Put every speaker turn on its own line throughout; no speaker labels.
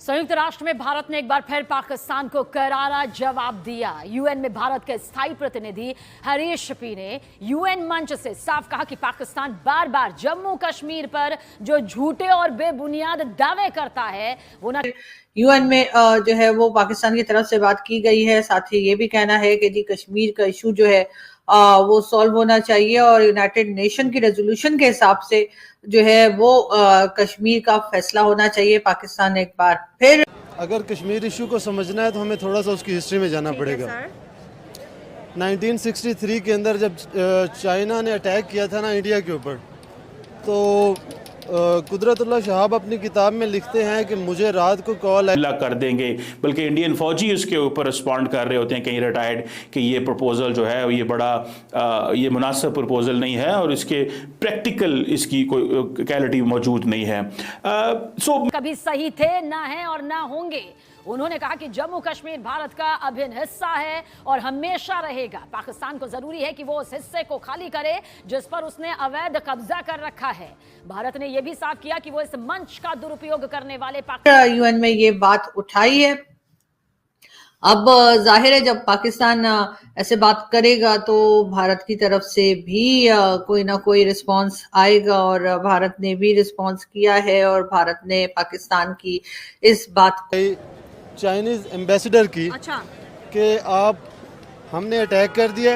संयुक्त राष्ट्र में भारत ने एक बार फिर पाकिस्तान को करारा जवाब दिया। यूएन में भारत के स्थायी प्रतिनिधि हरीश पी ने यूएन मंच से साफ कहा कि पाकिस्तान बार बार जम्मू कश्मीर पर जो झूठे और बेबुनियाद दावे करता है वो न
यूएन में जो है वो पाकिस्तान की तरफ से बात की गई है। साथ ही ये भी कहना है कि जी कश्मीर का इशू जो है वो सॉल्व होना चाहिए और यूनाइटेड नेशन की रेजोल्यूशन के हिसाब से जो है वो कश्मीर का फैसला होना चाहिए। पाकिस्तान एक बार फिर
अगर कश्मीर इशू को समझना है तो हमें थोड़ा सा उसकी हिस्ट्री में जाना पड़ेगा। 1963 के अंदर जब चाइना ने अटैक किया था ना इंडिया के ऊपर, तो कुदरतुल्लाह शहाब अपनी किताब में लिखते हैं कि मुझे रात को कॉल
कर देंगे, बल्कि इंडियन फौजी उसके ऊपर रिस्पॉन्ड कर रहे होते हैं कहीं रिटायर्ड कि ये प्रपोजल जो है ये बड़ा ये मुनासिब प्रपोजल नहीं है और इसके प्रैक्टिकल इसकी कोई क्वालिटी मौजूद नहीं है।
कभी सही थे ना है और ना होंगे। उन्होंने कहा कि जम्मू कश्मीर भारत का अभिन्न हिस्सा है और हमेशा रहेगा। पाकिस्तान को जरूरी है कि वो उस हिस्से को खाली करे जिस पर उसने अवैध कब्जा कर रखा है। भारत ने यह भी साफ किया कि वो इस मंच का दुरुपयोग करने वाले
यूएन में ये बात उठाई है। अब जाहिर है जब पाकिस्तान ऐसे बात करेगा तो भारत की तरफ से भी कोई ना कोई रिस्पांस आएगा और भारत ने भी रिस्पांस किया है और भारत ने पाकिस्तान की इस बात
चाइनीज एम्बेसडर की कि आप हमने अटैक कर दिया,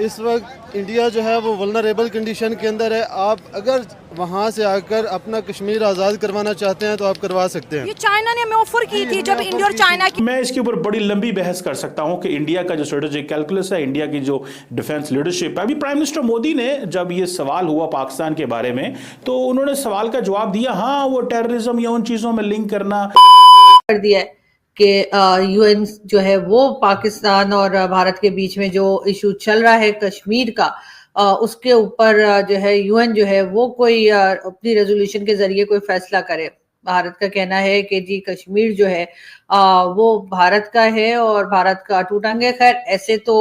इस वक्त इंडिया जो है वो वल्नरेबल कंडीशन के अंदर है, आप अगर वहाँ से आकर अपना कश्मीर आज़ाद करवाना चाहते हैं तो आप करवा सकते हैं।
ये चाइना ने हमें ऑफर की थी जब इंडिया और चाइना की।
मैं इसके ऊपर बड़ी लंबी बहस कर सकता हूं कि इंडिया का जो स्ट्रेटेजिक कैलकुलस है, इंडिया की जो डिफेंस लीडरशिप है, अभी प्राइम मिनिस्टर मोदी ने जब ये सवाल हुआ पाकिस्तान के बारे में तो उन्होंने सवाल का जवाब दिया, हाँ वो टेररिज्म या उन चीजों में लिंक करना
कर दिया है कि यूएन जो है वो पाकिस्तान और भारत के बीच में जो इशू चल रहा है कश्मीर का, उसके ऊपर जो है यूएन जो है वो कोई अपनी रेजोल्यूशन के जरिए कोई फैसला करे। भारत का कहना है कि जी कश्मीर जो है वो भारत का है और भारत का अटूट अंग है। खैर ऐसे तो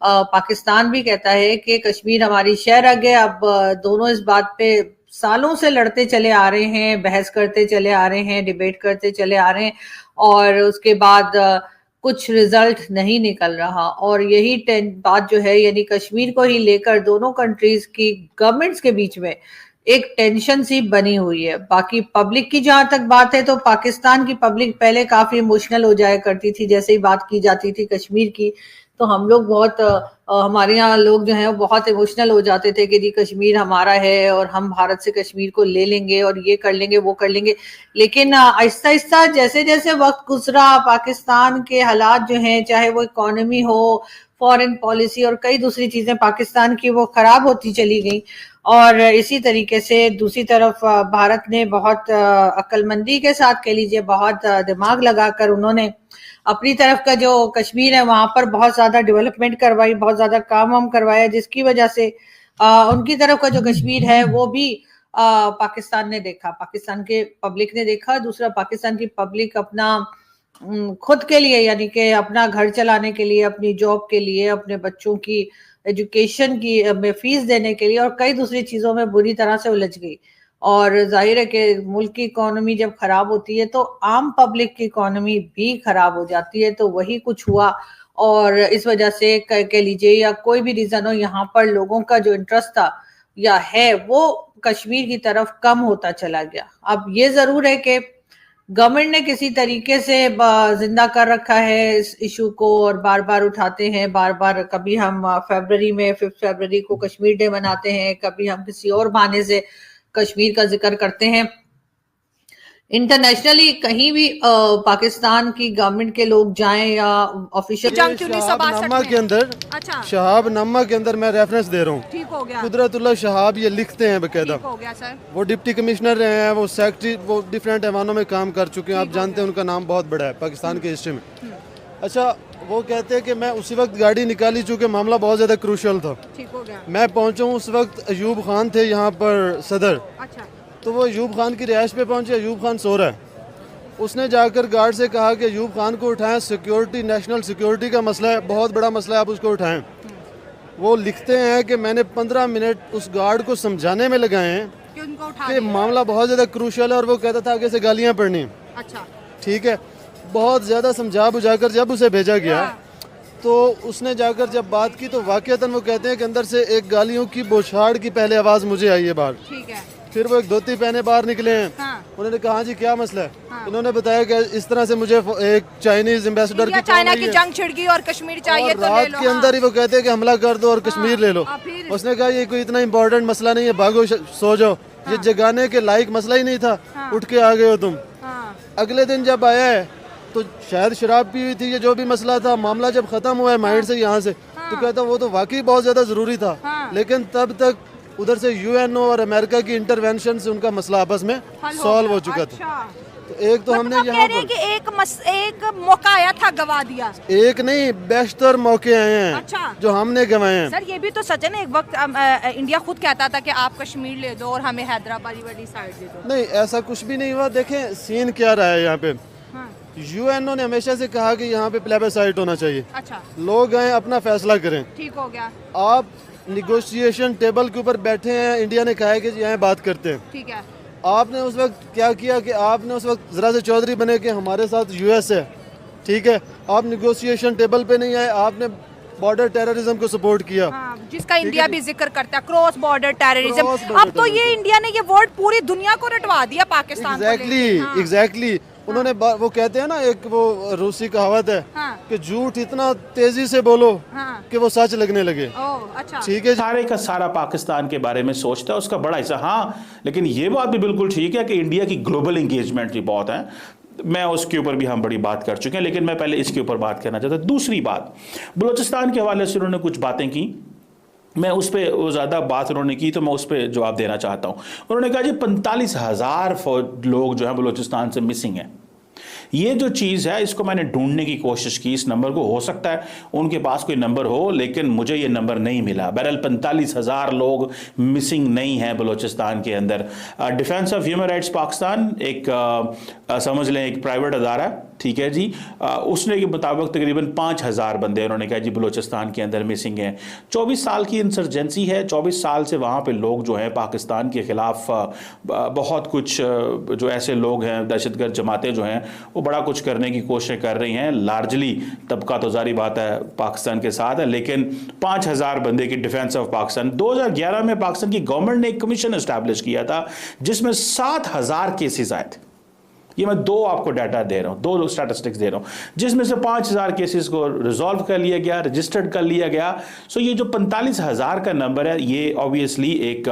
पाकिस्तान भी कहता है कि कश्मीर हमारी शहर है। अब दोनों इस बात पे सालों से लड़ते चले आ रहे हैं, बहस करते चले आ रहे हैं, डिबेट करते चले आ रहे हैं और उसके बाद कुछ रिजल्ट नहीं निकल रहा। और यही बात जो है यानी कश्मीर को ही लेकर दोनों कंट्रीज की गवर्नमेंट्स के बीच में एक टेंशन सी बनी हुई है। बाकी पब्लिक की जहां तक बात है तो पाकिस्तान की पब्लिक पहले काफी इमोशनल हो जाया करती थी जैसे ही बात की जाती थी कश्मीर की, तो हम लोग बहुत हमारे यहाँ लोग जो हैं बहुत इमोशनल हो जाते थे कि जी कश्मीर हमारा है और हम भारत से कश्मीर को ले लेंगे और ये कर लेंगे वो कर लेंगे। लेकिन आहिस्ता आहिस्ता जैसे जैसे वक्त गुजरा पाकिस्तान के हालात जो हैं, चाहे वो इकोनॉमी हो, फॉरेन पॉलिसी और कई दूसरी चीजें पाकिस्तान की वो खराब होती चली गई। और इसी तरीके से दूसरी तरफ भारत ने बहुत अक्लमंदी के साथ कह लीजिए बहुत दिमाग लगाकर उन्होंने अपनी तरफ का जो कश्मीर है वहां पर बहुत ज्यादा डेवलपमेंट करवाई, बहुत ज्यादा काम वाम करवाया, जिसकी वजह से उनकी तरफ का जो कश्मीर है वो भी पाकिस्तान ने देखा, पाकिस्तान के पब्लिक ने देखा। दूसरा पाकिस्तान की पब्लिक अपना खुद के लिए यानी कि अपना घर चलाने के लिए, अपनी जॉब के लिए, अपने बच्चों की एजुकेशन की में फीस देने के लिए और कई दूसरी चीजों में बुरी तरह से उलझ गई। और जाहिर है कि मुल्क की इकोनॉमी जब खराब होती है तो आम पब्लिक की इकोनॉमी भी खराब हो जाती है। तो वही कुछ हुआ और इस वजह से कह लीजिए या कोई भी रीजन हो, यहाँ पर लोगों का जो इंटरेस्ट था या है वो कश्मीर की तरफ कम होता चला गया। अब ये जरूर है कि गवर्नमेंट ने किसी तरीके से जिंदा कर रखा है इस इशू को और बार बार उठाते हैं, बार बार कभी हम फरवरी में 5 फरवरी को कश्मीर डे मनाते हैं, कभी हम किसी और बहाने से कश्मीर का जिक्र करते हैं। इंटरनेशनली कहीं भी पाकिस्तान की गवर्नमेंट के लोग जाएं या ऑफिशियल
शहाबनामा के अंदर, शहाबनामा के अंदर मैं रेफरेंस दे रहा हूँ,
ठीक हो गया।
कुदरतुल्लाह शहाब ये लिखते हैं बकायदा,
ठीक हो गया सर।
वो डिप्टी कमिश्नर रहे हैं, वो सेक्रेटरी, वो डिफरेंट ऐवानों में काम कर चुके हैं, आप जानते हैं उनका नाम बहुत बड़ा है पाकिस्तान की हिस्ट्री में। अच्छा, वो कहते हैं कि मैं उसी वक्त गाड़ी निकाली चूँकि मामला बहुत ज़्यादा क्रूशल था,
ठीक हो गया।
मैं पहुँचा हूँ, उस वक्त अयूब खान थे यहाँ पर सदर,
अच्छा।
तो वो अयूब खान की रिहाइश पे पहुँचे, अयूब खान सो रहा है। उसने जाकर गार्ड से कहा कि अयूब खान को उठाएं, सिक्योरिटी, नेशनल सिक्योरिटी का मसला है, बहुत बड़ा मसला है, आप उसको उठाएं। वो लिखते हैं कि मैंने 15 मिनट उस गार्ड को समझाने में लगाए हैं कि मामला बहुत ज़्यादा क्रूशल है और वो कहता था आगे से गालियाँ पड़नी।
अच्छा।
ठीक है, बहुत ज़्यादा समझा बुझाकर जब उसे भेजा गया तो उसने जाकर जब बात की तो वाकईतन वो कहते हैं कि अंदर से एक गालियों की बौछार की पहले आवाज़ मुझे आई है बाहर।
ठीक है।
फिर वो एक धोती पहने बाहर निकले हैं।
हाँ।
उन्होंने कहा हाँ जी क्या मसला है। इन्होंने बताया कि इस तरह से मुझे एक चाइनीज एम्बेसडर की
चाइना की जंग छिड़ गई और कश्मीर चाहिए तो ले
रात
लो।
के अंदर ही वो कहते हैं कि हमला कर दो और कश्मीर ले लो।
फिर?
उसने कहा ये कोई इतना इम्पोर्टेंट मसला नहीं है, भागो सो जाओ। ये जगाने के लायक मसला ही नहीं था, उठ के आ गए हो तुम। अगले दिन जब आया है तो शायद शराब पी हुई थी, ये जो भी मसला था, मामला जब खत्म हुआ है माइंड से यहाँ से, तो कहता वो तो वाकई बहुत ज्यादा जरूरी था। लेकिन तब तक उधर से यूएनओ और अमेरिका की इंटरवेंशन से उनका मसला आपस में सॉल्व हो चुका था। तो एक तो हमने यहाँ पर
एक मौका आया था, गवा दिया।
एक नहीं, बेशतर मौके आए हैं जो हमने गंवाए हैं।
सर ये भी तो सच है ना, एक वक्त इंडिया खुद कहता था कि आप कश्मीर ले दो और हमें हैदराबाद वाली साइड दे दो।
नहीं, ऐसा कुछ भी नहीं हुआ। देखें सीन क्या रहा है यहाँ पे। यूएनओ ने हमेशा से कहा कि यहाँ पे प्लेबसाइट होना चाहिए।
अच्छा।
लोग आए अपना फैसला करें।
ठीक हो गया।
आप निगोशिएशन टेबल के ऊपर बैठे हैं, इंडिया ने कहा है कि यहाँ बात करते हैं।
ठीक है।
आपने उस वक्त क्या किया कि आपने उस वक्त जरा से चौधरी बने कि हमारे साथ यूएस है, ठीक है, आप निगोशिएशन टेबल पे नहीं आए, आपने बॉर्डर टेररिज्म को सपोर्ट किया।
जिसका इंडिया भी जिक्र करता है, क्रॉस बॉर्डर टेररिज्म। अब तो ये इंडिया ने ये वर्ड पूरी दुनिया को रटवा दिया पाकिस्तान को।
एग्जैक्टली। उन्होंने वो कहते हैं ना, एक वो रूसी कहावत है कि झूठ इतना तेजी से बोलो कि वो सच लगने लगे।
अच्छा।
ठीक है।
सारे का सारा पाकिस्तान के बारे में सोचता है, उसका बड़ा हिस्सा। हाँ, लेकिन ये बात भी बिल्कुल ठीक है कि इंडिया की ग्लोबल एंगेजमेंट भी बहुत है। मैं उसके ऊपर भी हम बड़ी बात कर चुके हैं, लेकिन मैं पहले इसके ऊपर बात करना चाहता हूं। दूसरी बात, बलूचिस्तान के हवाले से उन्होंने कुछ बातें की, मैं उस पर ज़्यादा बात उन्होंने की तो मैं उस पर जवाब देना चाहता हूँ। उन्होंने कहा जी 45,000 लोग जो है बलूचिस्तान से मिसिंग हैं। ये जो चीज़ है इसको मैंने ढूंढने की कोशिश की, इस नंबर को, हो सकता है उनके पास कोई नंबर हो, लेकिन मुझे ये नंबर नहीं मिला। बहरहाल 45,000 लोग मिसिंग नहीं हैं बलूचिस्तान के अंदर। Defence of human rights Pakistan एक समझ लें एक प्राइवेट अदारा, ठीक है जी, उसने के मुताबिक तकरीबन 5,000 बंदे उन्होंने कहा जी बलूचिस्तान के अंदर मिसिंग हैं। 24 साल की इंसर्जेंसी है, 24 साल से वहाँ पे लोग जो हैं पाकिस्तान के ख़िलाफ़ बहुत कुछ, जो ऐसे लोग हैं दहशतगर्द जमातें जो हैं वो बड़ा कुछ करने की कोशिश कर रही हैं। लार्जली तबका तो जारी बात है पाकिस्तान के साथ है, लेकिन 5,000 बंदे की डिफेंस ऑफ पाकिस्तान। 2011 में पाकिस्तान की गवर्नमेंट ने एक कमीशन एस्टैब्लिश किया था जिसमें 7,000 केसेस आए थे। ये मैं दो आपको डाटा दे रहा हूँ, दो स्टैटिस्टिक्स दे रहा हूँ, जिसमें से 5,000 केसेस को रिजॉल्व कर लिया गया, रजिस्टर्ड कर लिया गया। सो ये जो 45,000 का नंबर है ये ऑब्वियसली एक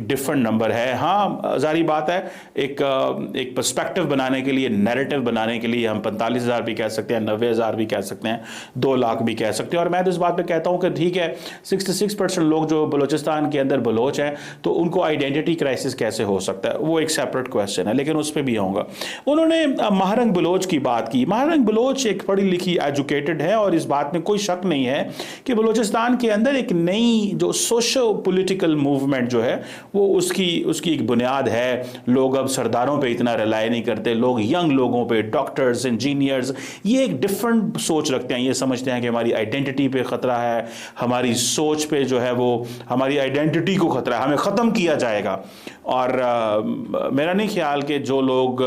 डिफरेंट नंबर है। हाँ, जारी बात है, एक पर्सपेक्टिव बनाने के लिए, नैरेटिव बनाने के लिए हम 45,000 भी कह सकते हैं, 90,000 भी कह सकते हैं, 2 लाख भी कह सकते हैं। और मैं तो इस बात पर कहता हूँ कि ठीक है, 66% लोग जो बलूचिस्तान के अंदर बलोच हैं तो उनको आइडेंटिटी क्राइसिस कैसे हो सकता है, वो एक सेपरेट क्वेश्चन है, लेकिन उस पर भी आऊँगा। उन्होंने महारंग बलोच की बात की। महारंग बलोच एक पढ़ी लिखी एजुकेटेड है और इस बात में कोई शक नहीं है कि बलूचिस्तान के अंदर एक नई जो सोशो पॉलिटिकल मूवमेंट जो है वो उसकी एक बुनियाद है। लोग अब सरदारों पे इतना रिलाई नहीं करते, लोग यंग लोगों पे, डॉक्टर्स, इंजीनियर्स, ये एक डिफरेंट सोच रखते हैं। ये समझते हैं कि हमारी आइडेंटिटी पे ख़तरा है, हमारी सोच पे जो है वो हमारी आइडेंटिटी को ख़तरा है, हमें ख़त्म किया जाएगा। और मेरा नहीं ख्याल कि जो लोग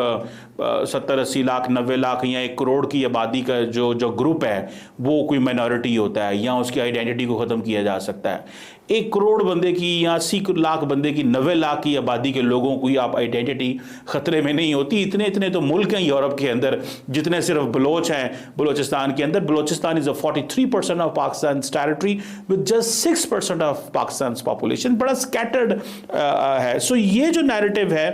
70-80 लाख, 90 लाख या 1 करोड़ की आबादी का जो ग्रुप है वो कोई माइनॉरिटी होता है या उसकी आइडेंटिटी को ख़त्म किया जा सकता है। 1 करोड़ बंदे की या 80 लाख बंदे की, 90 लाख की आबादी के लोगों की आप आइडेंटिटी ख़तरे में नहीं होती। इतने तो मुल्क हैं यूरोप के अंदर जितने सिर्फ बलोच हैं बलूचिस्तान के अंदर। Balochistan is 43% of Pakistan territory with just 6% of Pakistan population. बड़ा स्कैटर्ड है। सो ये जो नैरेटिव है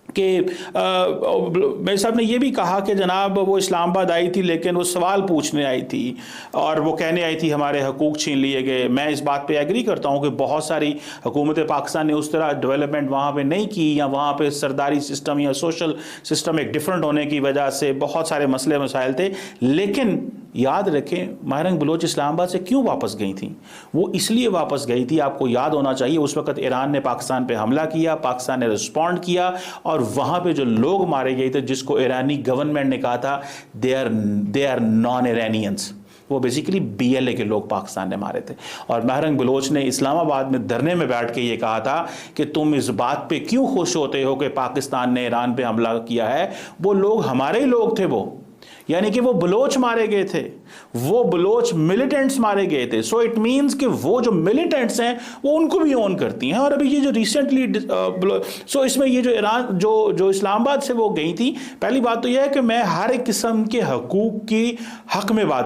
कि मेरे साहब ने यह भी कहा कि जनाब वो इस्लामाबाद आई थी लेकिन वो सवाल पूछने आई थी और वो कहने आई थी हमारे हकूक़ छीन लिए गए। मैं इस बात पे एग्री करता हूँ कि बहुत सारी हुकूमत पाकिस्तान ने उस तरह डेवलपमेंट वहाँ पे नहीं की, या वहाँ पे सरदारी सिस्टम या सोशल सिस्टम एक डिफरेंट होने की वजह से बहुत सारे मसले मसाइल थे। लेकिन याद रखें महारंग बलोच इस्लामाबाद से क्यों वापस गई थी? वो इसलिए वापस गई थी, आपको याद होना चाहिए, उस वक्त ईरान ने पाकिस्तान पे हमला किया, पाकिस्तान ने रिस्पॉन्ड किया और वहाँ पे जो लोग मारे गए थे जिसको ईरानी गवर्नमेंट ने कहा था दे आर नॉन ईरानियंस, वो बेसिकली BLA के लोग पाकिस्तान ने मारे थे। और महरंग बलोच ने इस्लामाबाद में धरने में बैठ के ये कहा था कि तुम इस बात पे क्यों खुश होते हो कि पाकिस्तान ने ईरान पे हमला किया है, वो लोग हमारे ही लोग थे, वो यानी कि वो बलोच मारे गए थे, वो बलोच मिलिटेंट्स मारे गए थे। सो इट मींस कि वो जो मिलिटेंट्स हैं वो उनको भी ओन करती हैं। और अभी ये जो रिसेंटली सो इसमें ये जो ईरान जो इस्लामाबाद से वो गई थी, पहली बात तो यह है कि मैं हर एक किस्म के हकूक की हक में बात